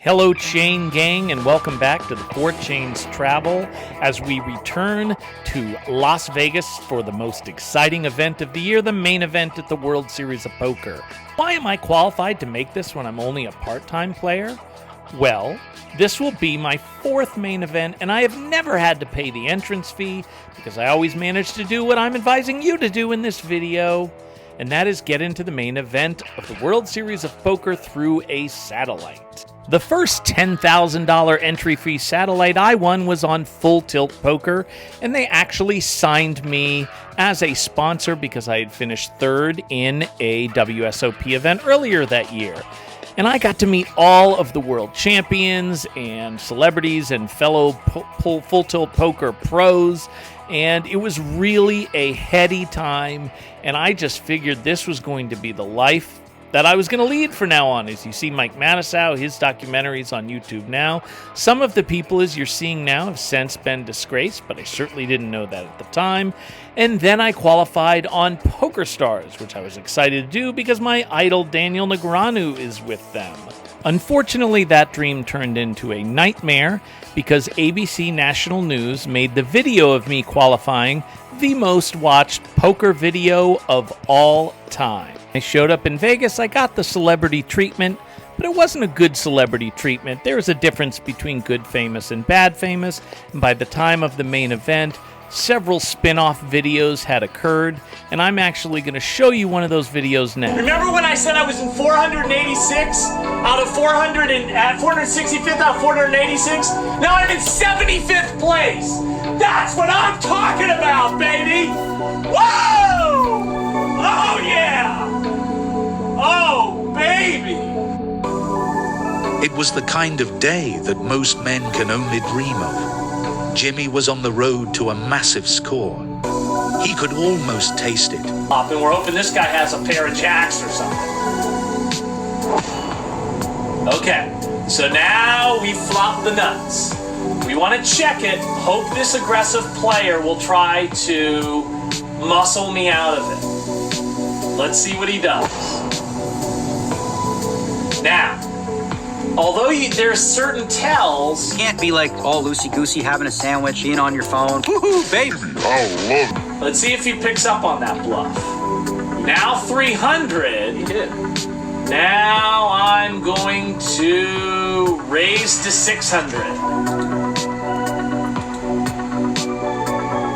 Hello, Chain Gang, and welcome back to the Four Chains Travel as we return to Las Vegas for the most exciting event of the year, the main event at the World Series of Poker. Why am I qualified to make this when I'm only a part-time player? Well, this will be my fourth main event, and I have never had to pay the entrance fee because I always manage to do what I'm advising you to do in this video, and that is get into the main event of the World Series of Poker through a satellite. The first $10,000 entry fee satellite I won was on Full Tilt Poker, and they actually signed me as a sponsor because I had finished third in a WSOP event earlier that year. And I got to meet all of the world champions and celebrities and fellow Full Tilt Poker pros, and it was really a heady time, and I just figured this was going to be the life that I was going to lead from now on. As you see Mike Matisow, his documentaries on YouTube now. Some of the people, as you're seeing now, have since been disgraced, but I certainly didn't know that at the time. And then I qualified on PokerStars, which I was excited to do because my idol Daniel Negreanu is with them. Unfortunately, that dream turned into a nightmare because ABC National News made the video of me qualifying the most watched poker video of all time. I showed up in Vegas, I got the celebrity treatment, but it wasn't a good celebrity treatment. There was a difference between good famous and bad famous, and by the time of the main event, several spin-off videos had occurred, and I'm actually going to show you one of those videos now. Remember when I said I was in 486 out of 465th out of 486? Now I'm in 75th place. That's what I'm talking about, baby. Whoa! Oh yeah! Oh baby! It was the kind of day that most men can only dream of. Jimmy was on the road to a massive score. He could almost taste it. And we're hoping this guy has a pair of jacks or something. Okay, so now we flop the nuts. We want to check it. Hope this aggressive player will try to muscle me out of it. Let's see what he does. Now, although there's certain tells... You can't be like all loosey-goosey having a sandwich, eating on your phone. Woohoo, baby! I love it. Let's see if he picks up on that bluff. Now 300. He did. Now I'm going to raise to 600.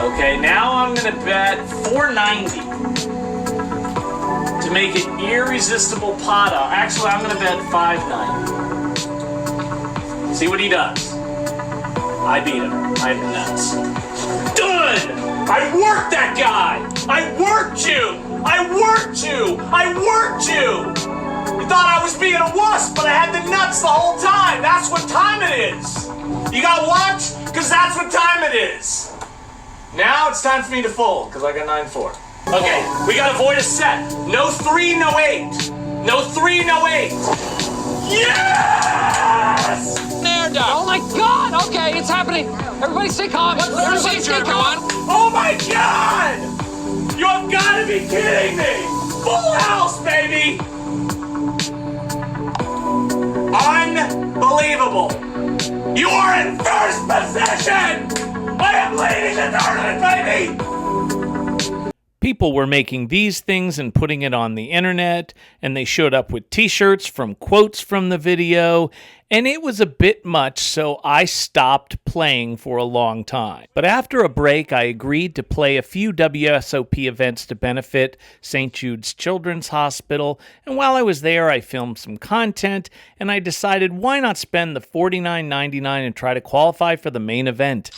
Okay, now I'm going to bet 490 to make it irresistible pata. Actually, I'm going to bet 590. See what he does. I beat him. I have the nuts. Done! I worked that guy! I worked you! I worked you! I worked you! You thought I was being a wuss, but I had the nuts the whole time. That's what time it is. You got what? Because that's what time it is. Now it's time for me to fold, because I got 9-4. Okay, we got to avoid a set. No 3, no 8. No 3, no 8. Yes! There, Doc. Oh my God! Okay, it's happening. Everybody stay calm. Everybody stay calm. Oh my God! You have got to be kidding me! Full house, baby! Unbelievable! You are in first position! I am leading the tournament, baby! People were making these things and putting it on the internet, and they showed up with t-shirts from quotes from the video, and it was a bit much, so I stopped playing for a long time. But after a break, I agreed to play a few WSOP events to benefit St. Jude's Children's Hospital, and while I was there, I filmed some content, and I decided why not spend the $49.99 and try to qualify for the main event.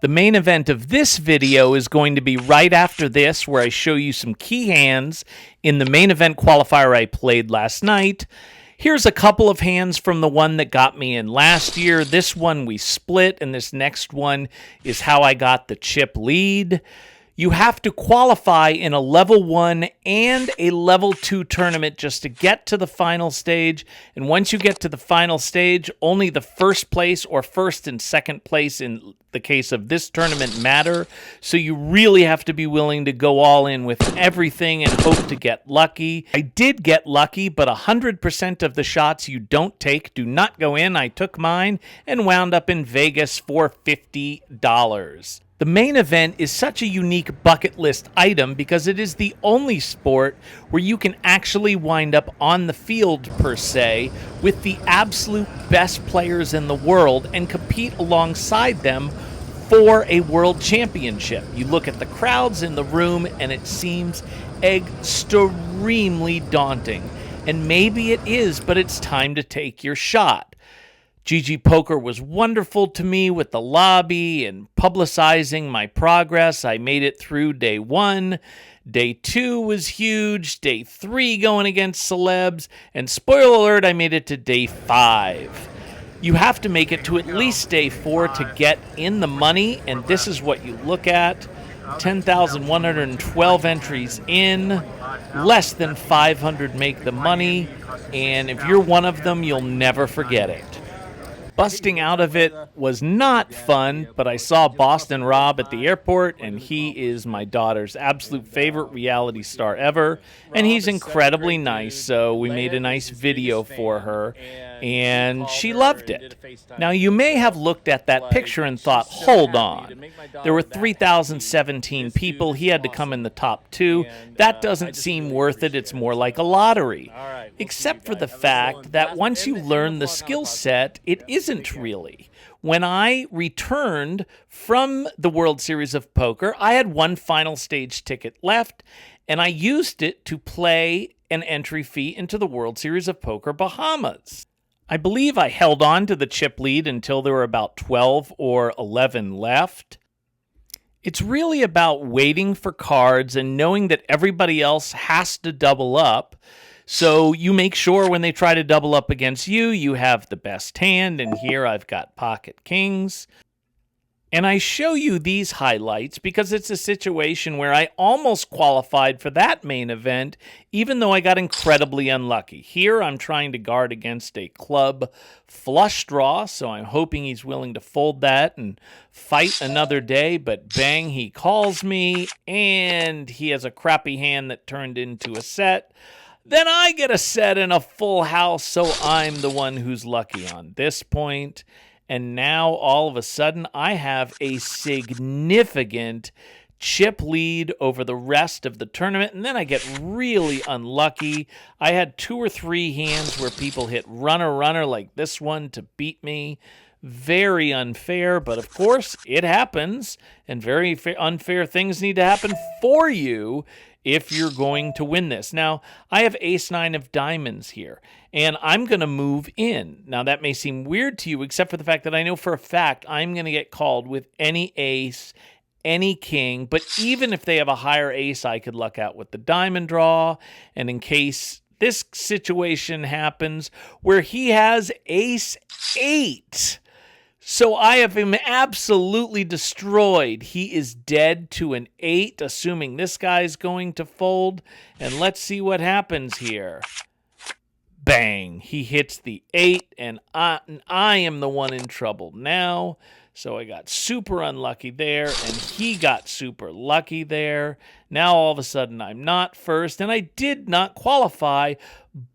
The main event of this video is going to be right after this, where I show you some key hands in the main event qualifier I played last night. Here's a couple of hands from the one that got me in last year. This one we split, and this next one is how I got the chip lead. You have to qualify in a level 1 and a level 2 tournament just to get to the final stage. And once you get to the final stage, only the first place or first and second place in the case of this tournament matter. So you really have to be willing to go all in with everything and hope to get lucky. I did get lucky, but 100% of the shots you don't take do not go in. I took mine and wound up in Vegas for $50. The main event is such a unique bucket list item because it is the only sport where you can actually wind up on the field, per se, with the absolute best players in the world and compete alongside them for a world championship. You look at the crowds in the room and it seems extremely daunting. And maybe it is, but it's time to take your shot. GG Poker was wonderful to me with the lobby and publicizing my progress. I made it through day 1. Day 2 was huge. Day 3 going against celebs. And spoiler alert, I made it to day 5. You have to make it to at least day 4 to get in the money. And this is what you look at. 10,112 entries in. Less than 500 make the money. And if you're one of them, you'll never forget it. Busting out of it was not fun, but I saw Boston Rob at the airport, and he is my daughter's absolute favorite reality star ever, and he's incredibly nice, so we made a nice video for her, and she loved it. Now, you may have looked at that picture and thought, hold on. There were 3,017 people. He had to come in the top 2. That doesn't seem worth it. It's more like a lottery. Except for the fact that once you learn the skill set, it isn't really. When I returned from the World Series of Poker, I had one final stage ticket left, and I used it to play an entry fee into the World Series of Poker Bahamas. I believe I held on to the chip lead until there were about 12 or 11 left. It's really about waiting for cards and knowing that everybody else has to double up. So you make sure when they try to double up against you, you have the best hand. And here I've got pocket kings. And I show you these highlights because it's a situation where I almost qualified for that main event, even though I got incredibly unlucky. Here I'm trying to guard against a club flush draw, so I'm hoping he's willing to fold that and fight another day, but bang, he calls me, and he has a crappy hand that turned into a set. Then I get a set and a full house, so I'm the one who's lucky on this point. And now, all of a sudden, I have a significant chip lead over the rest of the tournament. And then I get really unlucky. I had 2 or 3 hands where people hit runner like this one to beat me. Very unfair, but of course, it happens. And very unfair things need to happen for you if you're going to win this. Now, I have ace-9 of diamonds here, and I'm going to move in. Now, that may seem weird to you, except for the fact that I know for a fact I'm going to get called with any ace, any king, but even if they have a higher ace, I could luck out with the diamond draw, and in case this situation happens where he has ace-8, so I have him absolutely destroyed. He is dead to an 8, assuming this guy's going to fold. And let's see what happens here. Bang. He hits the 8, and I am the one in trouble now. So I got super unlucky there, and he got super lucky there. Now all of a sudden I'm not first, and I did not qualify.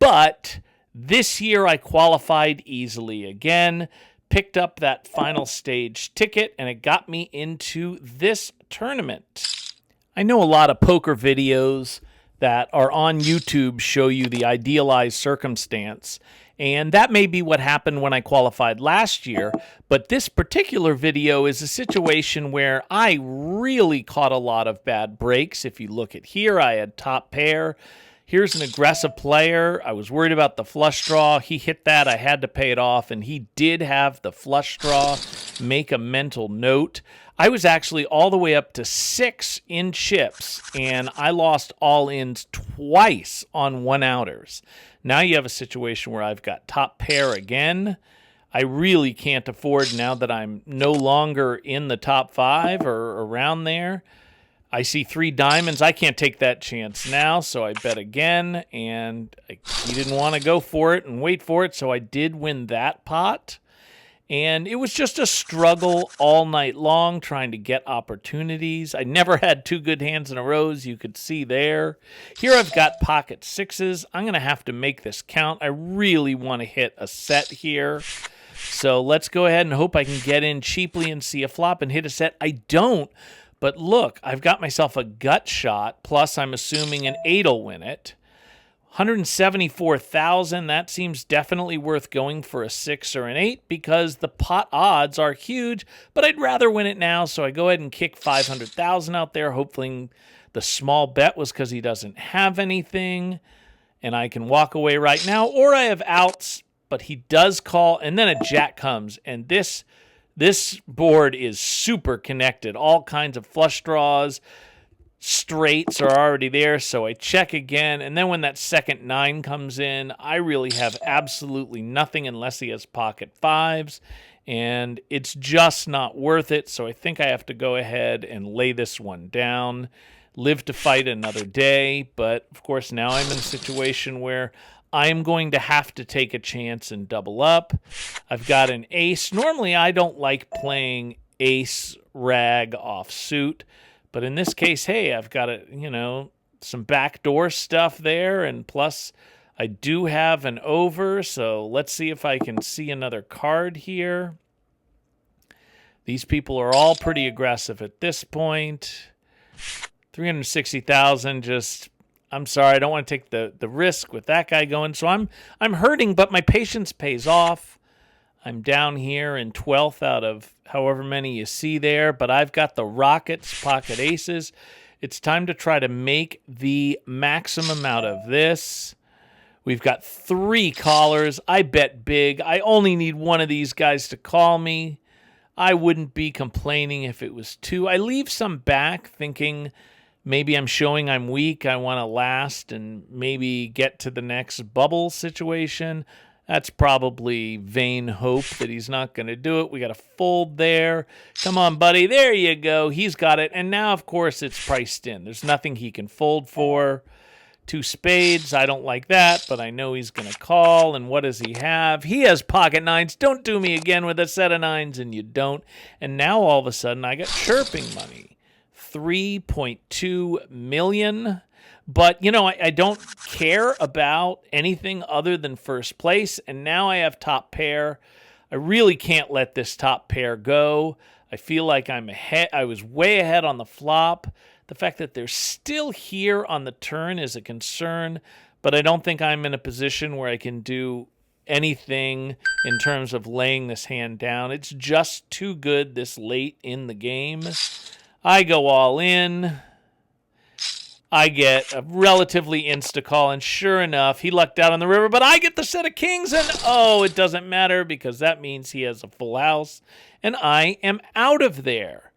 But this year I qualified easily again. Picked up that final stage ticket, and it got me into this tournament. I know a lot of poker videos that are on YouTube show you the idealized circumstance, and that may be what happened when I qualified last year, but this particular video is a situation where I really caught a lot of bad breaks. If you look at here, I had top pair. Here's an aggressive player. I was worried about the flush draw. He hit that. I had to pay it off, and he did have the flush draw. Make a mental note. I was actually all the way up to 6 in chips, and I lost all ins twice on 1-outers. Now you have a situation where I've got top pair again. I really can't afford, now that I'm no longer in the top 5 or around there, I see 3 diamonds. I can't take that chance now, so I bet again, and he didn't want to go for it and wait for it, so I did win that pot. And it was just a struggle all night long trying to get opportunities. I never had 2 good hands in a row, as you could see there. Here I've got pocket 6s. I'm going to have to make this count. I really want to hit a set here. So let's go ahead and hope I can get in cheaply and see a flop and hit a set. I don't. But look, I've got myself a gut shot, plus I'm assuming an 8 will win it. 174,000, that seems definitely worth going for a 6 or an 8 because the pot odds are huge, but I'd rather win it now, so I go ahead and kick 500,000 out there, hoping the small bet was because he doesn't have anything, and I can walk away right now, or I have outs, but he does call, and then a jack comes, and this board is super connected. All kinds of flush draws, straights are already there, so I check again. And then when that second 9 comes in, I really have absolutely nothing unless he has pocket 5s. And it's just not worth it, so I think I have to go ahead and lay this one down. Live to fight another day, but of course now I'm in a situation where I'm going to have to take a chance and double up. I've got an ace. Normally, I don't like playing ace rag off suit, but in this case, hey, I've got some backdoor stuff there, and plus I do have an over, so let's see if I can see another card here. These people are all pretty aggressive at this point. 360,000 just... I'm sorry, I don't want to take the risk with that guy going. So I'm hurting, but my patience pays off. I'm down here in 12th out of however many you see there, but I've got the Rockets, pocket aces. It's time to try to make the maximum out of this. We've got 3 callers. I bet big. I only need one of these guys to call me. I wouldn't be complaining if it was 2. I leave some back thinking... maybe I'm showing I'm weak, I want to last and maybe get to the next bubble situation. That's probably vain hope that he's not going to do it. We got a fold there. Come on, buddy. There you go. He's got it. And now, of course, it's priced in. There's nothing he can fold for. 2 spades. I don't like that, but I know he's going to call. And what does he have? He has pocket 9s. Don't do me again with a set of 9s, and you don't. And now, all of a sudden, I got chirping money. 3.2 million. But, I don't care about anything other than first place. And now I have top pair. I really can't let this top pair go. I feel like I'm ahead. I was way ahead on the flop. The fact that they're still here on the turn is a concern. But I don't think I'm in a position where I can do anything in terms of laying this hand down. It's just too good this late in the game. I go all in. I get a relatively insta-call, and sure enough, he lucked out on the river, but I get the set of kings, and it doesn't matter because that means he has a full house, and I am out of there.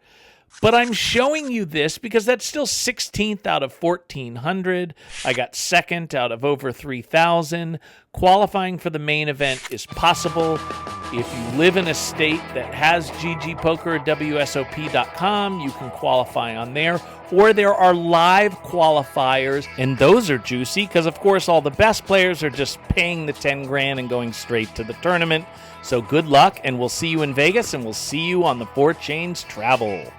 But I'm showing you this because that's still 16th out of 1,400. I got 2nd out of over 3,000. Qualifying for the main event is possible. If you live in a state that has GG Poker, wsop.com, you can qualify on there. Or there are live qualifiers, and those are juicy because, of course, all the best players are just paying the 10 grand and going straight to the tournament. So good luck, and we'll see you in Vegas, and we'll see you on the 4 Chains Travel.